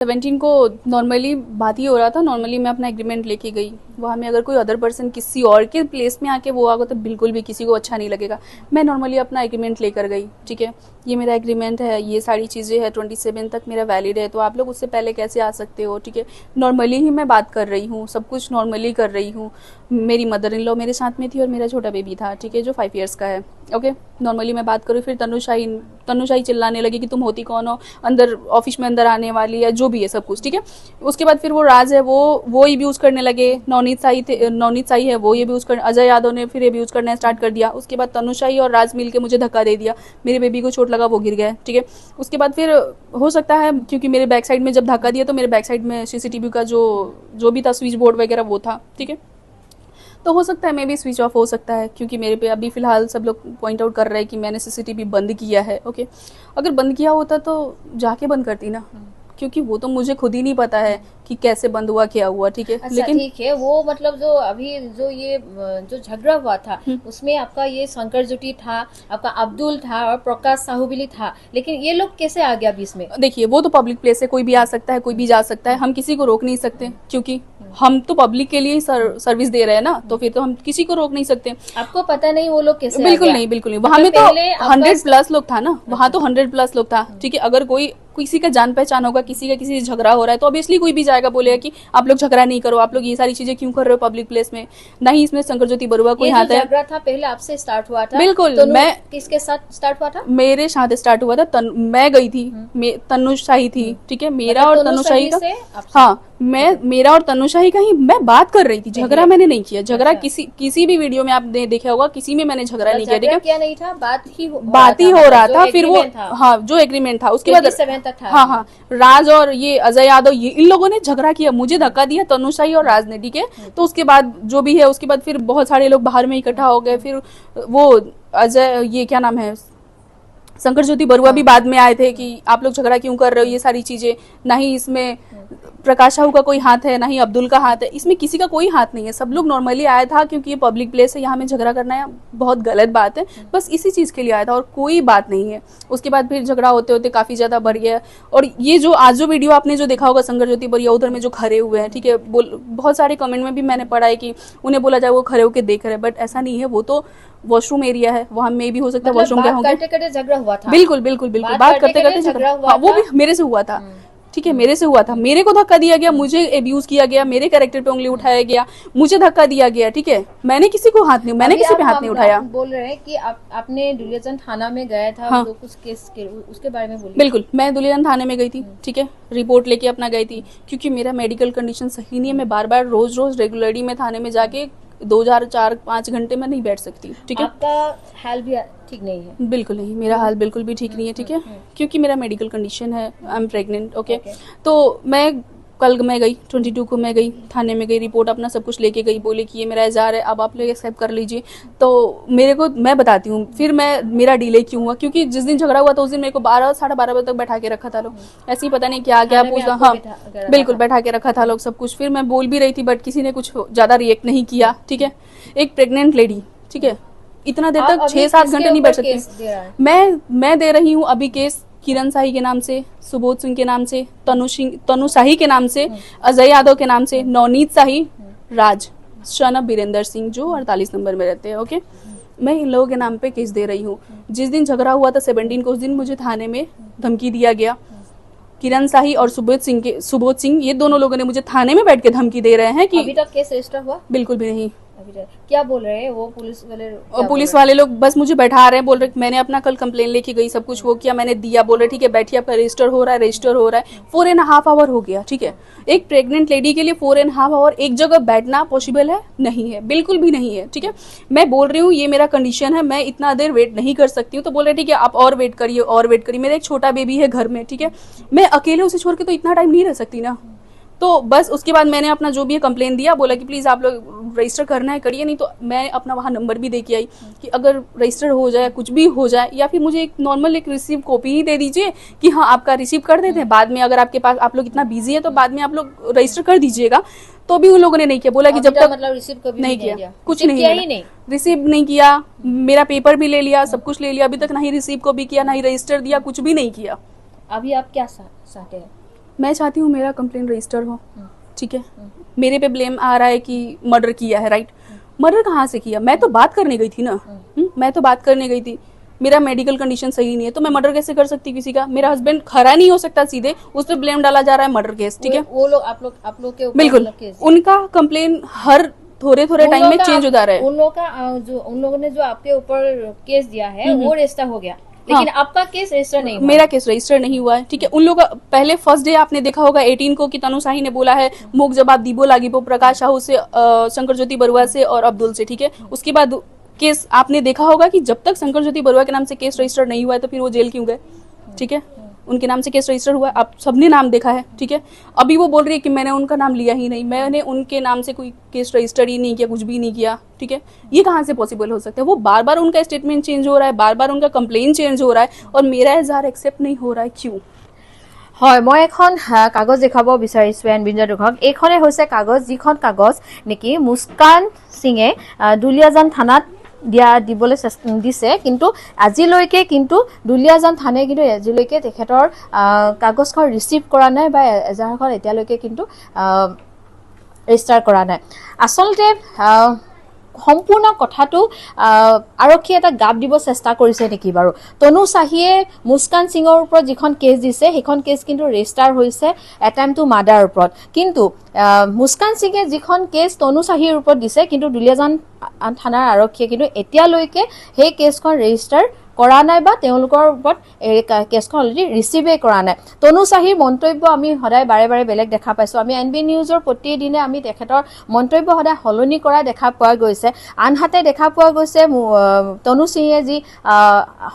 17 को नॉर्मली बात ही हो रहा था। नॉर्मली मैं अपना एग्रीमेंट लेके गई वहाँ में। अगर कोई अदर पर्सन किसी और के प्लेस में आके वो आगा तो बिल्कुल भी किसी को अच्छा नहीं लगेगा। मैं नॉर्मली अपना एग्रीमेंट लेकर गई, ठीक है, ये मेरा एग्रीमेंट है, ये सारी चीज़ें हैं, 27 तक मेरा वैलिड है, तो आप लोग उससे पहले कैसे आ सकते हो, ठीक है। नॉर्मली ही मैं बात कर रही हूँ, सब कुछ नॉर्मली कर रही हूँ। मेरी मदर इन लॉ मेरे साथ में थी और मेरा छोटा बेबी था, ठीक है, जो 5 ईयर्स का है। ओके, नॉर्मली मैं बात करूँ। फिर तनुशाही चिल्लाने लगी कि तुम होती कौन हो, अंदर ऑफिस में अंदर आने वाली है, जो भी है सब कुछ, ठीक है। उसके बाद फिर वो राज है वो यूज करने लगे। नवनीत शाही है वो ये भी यूज कर, अजय यादव ने फिर ये भी यूज करना स्टार्ट कर दिया। उसके बाद तनुशाही और राज मिल के मुझे धक्का दे दिया, मेरे बेबी को चोट लगा, वो गिर गया, ठीक है। उसके बाद फिर हो सकता है क्योंकि मेरे बैक साइड में जब धक्का दिया तो मेरे बैक साइड में सीसीटीवी का जो भी था स्विच बोर्ड वगैरह वो था, ठीक है। तो हो सकता है मे भी स्विच ऑफ हो सकता है क्योंकि मेरे पे अभी फिलहाल सब लोग पॉइंट आउट कर रहे हैं कि मैंने सीसीटीवी बंद किया है। ओके, अगर बंद किया होता तो जाके बंद करती ना, क्योंकि वो तो मुझे खुद ही नहीं पता है कि कैसे बंद हुआ क्या हुआ, ठीक है। अच्छा, लेकिन ठीक है, वो मतलब जो अभी जो झगड़ा हुआ था उसमें आपका ये शंकर जुटी था, आपका अब्दुल था और प्रकाश साहू भी था, लेकिन ये लोग कैसे आ गया बीच में? देखिए वो तो पब्लिक प्लेस है, कोई भी आ सकता है, कोई भी जा सकता है, हम किसी को रोक नहीं सकते क्योंकि हम तो पब्लिक के लिए ही सर्विस दे रहे हैं ना, तो फिर तो हम किसी को रोक नहीं सकते। आपको पता नहीं वो लोग कैसे आ बिल्कुल गया? नहीं, बिल्कुल नहीं। वहां में तो पहले आपका 100+ लोग था ना, वहां तो 100+ लोग था, ठीक है। अगर कोई किसी का जान पहचान होगा, किसी का किसी से झगड़ा हो रहा है तो ऑब्वियसली कोई भी जाएगा, बोलेगा कि आप लोग झगड़ा नहीं करो, आप लोग ये सारी चीजें क्यों कर रहे हो पब्लिक प्लेस में। ना ही इसमें शंकर ज्योति बरुआ कोई ये हाथ जो है। झगड़ा था पहले आपसे स्टार्ट हुआ था? बिल्कुल, तो मैं किसके साथ स्टार्ट हुआ था? मेरे साथ स्टार्ट हुआ था। मैं गई थी, तनुशाही थी, ठीक है, मेरा मतलब और तनुशाही का। से आपसे? हाँ, मेरा और तनुशाही का ही मैं बात कर रही थी, झगड़ा मैंने नहीं किया। झगड़ा अच्छा। किसी भी वीडियो में आपने देखा होगा, किसी में मैंने झगड़ा नहीं किया, ठीक झगड़ा है। क्या नहीं था, बात ही हो रहा जो था। फिर वो agreement था, हाँ, जो एग्रीमेंट था उसके बाद 27 तक था। हाँ हाँ, राज और ये अजय यादव ये इन लोगों ने झगड़ा किया, मुझे धक्का दिया तनुशाही और राज ने, ठीक है। तो उसके बाद जो भी है, उसके बाद फिर बहुत सारे लोग बाहर में इकट्ठा हो गए। फिर वो अजय, ये क्या नाम है, शंकर ज्योति बरुआ भी बाद में आए थे कि आप लोग झगड़ा क्यों कर रहे हो, ये सारी चीजें। ना ही इसमें प्रकाश साहू का कोई हाथ है, ना ही अब्दुल का हाथ है, इसमें किसी का कोई हाथ नहीं है। सब लोग नॉर्मली आया था क्योंकि ये पब्लिक प्लेस है, यहाँ में झगड़ा करना है बहुत गलत बात है, बस इसी चीज के लिए आया था और कोई बात नहीं है। उसके बाद फिर झगड़ा होते होते काफी ज्यादा बढ़ गया। और ये जो आज जो वीडियो आपने जो देखा होगा शंकर ज्योति बरुआ उधर में जो खड़े हुए हैं, ठीक है, बहुत सारे कमेंट में भी मैंने पढ़ा है कि उन्हें बोला जाए वो खड़े होकर देख रहे हैं, बट ऐसा नहीं है। वो तो वॉशरूम एरिया है, वहां में भी हो सकता है वॉशरूम गए होंगे। करते झगड़ा हुआ था? बिल्कुल बिल्कुल बिल्कुल, बात करते करते झगड़ा हुआ, वो भी मेरे से हुआ था, ठीक है, मेरे से हुआ था। मेरे को धक्का दिया गया, मुझे एब्यूज किया गया, मेरे कैरेक्टर पे उंगली उठाया गया, मुझे धक्का दिया गया, ठीक है। मैंने किसी को हाथ नहीं, मैंने किसी पे हाथ नहीं उठाया। बोल रहे हैं कि आपने दुलियाचंद थाना में गया था, हाँ। जो कुछ केस के उसके बारे में बोलिए। बिल्कुल, मैं दुलियाचंद थाने में गई थी, ठीक है, रिपोर्ट लेके अपना गई थी क्योंकि मेरा मेडिकल कंडीशन सही नहीं है। मैं बार बार रोज रेगुलरली में थाने में जाके 4-5 घंटे में नहीं बैठ सकती, ठीक है। आपका हाल भी ठीक नहीं है? बिल्कुल नहीं, मेरा हाल बिल्कुल भी ठीक नहीं है, ठीक है, क्योंकि मेरा मेडिकल कंडीशन है, आई एम प्रेग्नेंट। ओके, तो कल मैं गई 22 को मैं गई थाने में, गई रिपोर्ट अपना सब कुछ लेके गई, बोले कि ये मेरा एजार है, अब आप लोग एक्सेप्ट कर लीजिए। तो मेरे को, मैं बताती हूँ फिर मेरा डिले क्यों हुआ, क्योंकि जिस दिन झगड़ा हुआ था उस दिन मेरे को 12-12:30 बजे तक बैठा के रखा था लोग, ऐसे ही पता नहीं क्या क्या पूछा। हाँ बिल्कुल, बैठा के रखा था लोग, सब कुछ। फिर मैं बोल भी रही थी बट किसी ने कुछ ज्यादा रिएक्ट नहीं किया, ठीक है। एक प्रेग्नेंट लेडी, ठीक है, इतना देर तक 6-7 घंटे नहीं बैठ सकती। मैं दे रही हूँ अभी केस किरण शाही के नाम से, सुबोध सिंह के नाम से, तनु शाही के नाम से, अजय यादव के नाम से, नवनीत शाही, राज शनब बीरेंद्र सिंह जो 48 नंबर में रहते हैं। ओके, मैं इन लोगों के नाम पे केस दे रही हूँ। जिस दिन झगड़ा हुआ था 17 को, उस दिन मुझे थाने में धमकी दिया गया। किरण शाही और सुबोध सिंह ये दोनों लोगों ने मुझे थाने में बैठ के धमकी दे रहे हैं कि अभी तक केस रजिस्टर हुआ? बिल्कुल भी नहीं। क्या बोल रहे हैं वो पुलिस वाले लोग? बस मुझे बैठा रहे हैं, बोल रहे मैंने अपना कल कंप्लेन लेके गई, सब कुछ वो किया, मैंने दिया, बोल रहे ठीक है बैठिए, आपका रजिस्टर हो रहा है। 4.5 आवर हो गया, ठीक है। एक प्रेग्नेंट लेडी के लिए 4.5 आवर एक जगह बैठना पॉसिबल है? नहीं है, बिल्कुल भी नहीं है, ठीक है। मैं बोल रही हूँ ये मेरा कंडीशन है, मैं इतना देर वेट नहीं कर सकती हूँ। तो बोल रहे ठीक है आप और वेट करिए। मेरा एक छोटा बेबी है घर में, ठीक है, मैं अकेले उसे छोड़ के तो इतना टाइम नहीं रह सकती ना। तो बस उसके बाद मैंने अपना जो भी है कंप्लेन दिया, बोला कि प्लीज़ आप लोग रजिस्टर करना है करिए, नहीं तो मैं अपना वहाँ नंबर भी दे के आई कि अगर रजिस्टर हो जाए, कुछ भी हो जाए, या फिर मुझे एक नॉर्मल एक रिसीव कॉपी ही दे दीजिए कि हाँ आपका रिसीव कर देते हैं, बाद में अगर आपके पास, आप लोग इतना बिजी है तो बाद में आप लोग रजिस्टर कर दीजिएगा। तो भी उन लोगों ने नहीं किया, बोला कि जब तक मतलब रिसीव कभी नहीं किया, कुछ नहीं रिसीव नहीं किया, मेरा पेपर भी ले लिया, सब कुछ ले लिया, अभी तक ना ही रिसीव को भी किया, ना ही रजिस्टर दिया, कुछ भी नहीं किया। अभी आप क्या चाहते हैं? मैं चाहती हूँ मेरा कंप्लेन रजिस्टर हो, ठीक है। मेरे पे ब्लेम आ रहा है कि मर्डर किया है, राइट। मर्डर कहाँ से किया? मैं तो बात करने गई थी ना, मैं तो बात करने गई थी। मेरा मेडिकल कंडीशन सही नहीं है तो मैं मर्डर कैसे कर सकती किसी का? मेरा हस्बैंड खरा नहीं हो सकता सीधे, उस पर ब्लेम डाला जा रहा है मर्डर केस, ठीक है। वो लोग आप लोग के ऊपर बिल्कुल, मतलब केस उनका कंप्लेन हर थोड़े थोड़े टाइम में चेंज होता रहा है। उन लोगों का जो उन लोगों ने जो आपके ऊपर केस दिया है वो रजिस्टर हो गया, लेकिन आपका केस रजिस्टर नहीं हुआ। मेरा केस रजिस्टर नहीं हुआ है, ठीक है। उन लोग पहले फर्स्ट डे आपने देखा होगा 18 को कि तनु शाही ने बोला है मुख जवाब दीबो लागिबो प्रकाश साहू से, शंकर ज्योति बरुआ से और अब्दुल से, ठीक है। उसके बाद केस आपने देखा होगा कि जब तक शंकर ज्योति बरुआ के नाम से केस रजिस्टर नहीं हुआ है तो फिर वो जेल क्यों गए, ठीक है। उनके नाम से केस रजिस्टर हुआ, आप सबने नाम देखा है, ठीक है। अभी वो बोल रही है कि मैंने उनका नाम लिया ही नहीं, मैंने उनके नाम से कोई केस रजिस्टर ही नहीं किया, कुछ भी नहीं किया, ठीक है। ये कहाँ से पॉसिबल हो सकता है? वो बार बार उनका स्टेटमेंट चेंज हो रहा है, बार बार उनका कंप्लेन चेंज हो रहा है और मेरा इजहार एक्सेप्ट नहीं हो रहा है, क्यों? হয় মই এখন কাগজ দেখাব বিচাৰিছো এনবিঞ্জয় দৰ্শক। এইখনে হৈছে কাগজ, যিখন কাগজ নেকি মুস্কান সিঙে দুলিয়াজান থানাত দিবলৈ দিছে, কিন্তু আজিলৈকে কিন্তু দুলিয়াজান থানাই কিন্তু আজিলৈকে তেখেতৰ কাগজখন ৰিচিভ কৰা নাই বা এজাহাৰখন এতিয়ালৈকে কিন্তু ৰেজিষ্টাৰ কৰা নাই। আচলতে সম্পূৰ্ণ কথাটো আৰক্ষী এটা গাপ দিব চেষ্টা কৰিছে নেকি বাৰু? তনু চাহিয়ে মুস্কান সিঙৰ ওপৰত যিখন কেছ দিছে সেইখন কেছ কিন্তু ৰেজিষ্টাৰ হৈছে এটেম্প টু মাৰ্ডাৰৰ ওপৰত, কিন্তু মুস্কান সিঙে যিখন কেছ তনু চাহিৰ ওপৰত দিছে কিন্তু দুলিয়াজান থানাৰ আৰক্ষীয়ে কিন্তু এতিয়ালৈকে সেই কেছখন ৰেজিষ্টাৰ কৰা নাই বা তেওঁলোকৰ ওপৰত কেছখন অলৰেডি ৰিচিভে কৰা নাই। তনু চাহিৰ মন্তব্য আমি সদায় বাৰে বাৰে বেলেগ দেখা পাইছোঁ। আমি এনবি নিউজৰ প্ৰতিদিনে আমি তেখেতৰ মন্তব্য সদায় সলনি কৰা দেখা পোৱা গৈছে। আনহাতে দেখা পোৱা গৈছে তনু সিঙে যি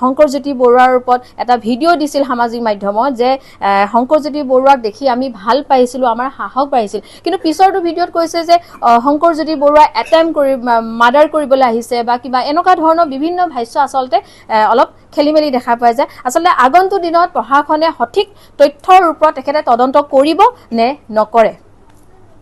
শংকৰজ্যোতি বৰুৱাৰ ওপৰত এটা ভিডিঅ' দিছিল সামাজিক মাধ্যমত যে শংকৰজ্যোতি বৰুৱাক দেখি আমি ভাল পাইছিলোঁ, আমাৰ সাহস বাঢ়িছিল, কিন্তু পিছৰটো ভিডিঅ'ত কৈছে যে শংকৰজ্যোতি বৰুৱাই এটেম্প কৰি মাৰ্ডাৰ কৰিবলৈ আহিছে বা কিবা এনেকুৱা ধৰণৰ বিভিন্ন ভাষ্য আচলতে অলপ খেলি মেলি দেখা পোৱা যায়। আচলতে আগন্তুক দিনত প্ৰশাসনে সঠিক তথ্যৰ ওপৰত তেখেতে তদন্ত কৰিব নে নকৰে।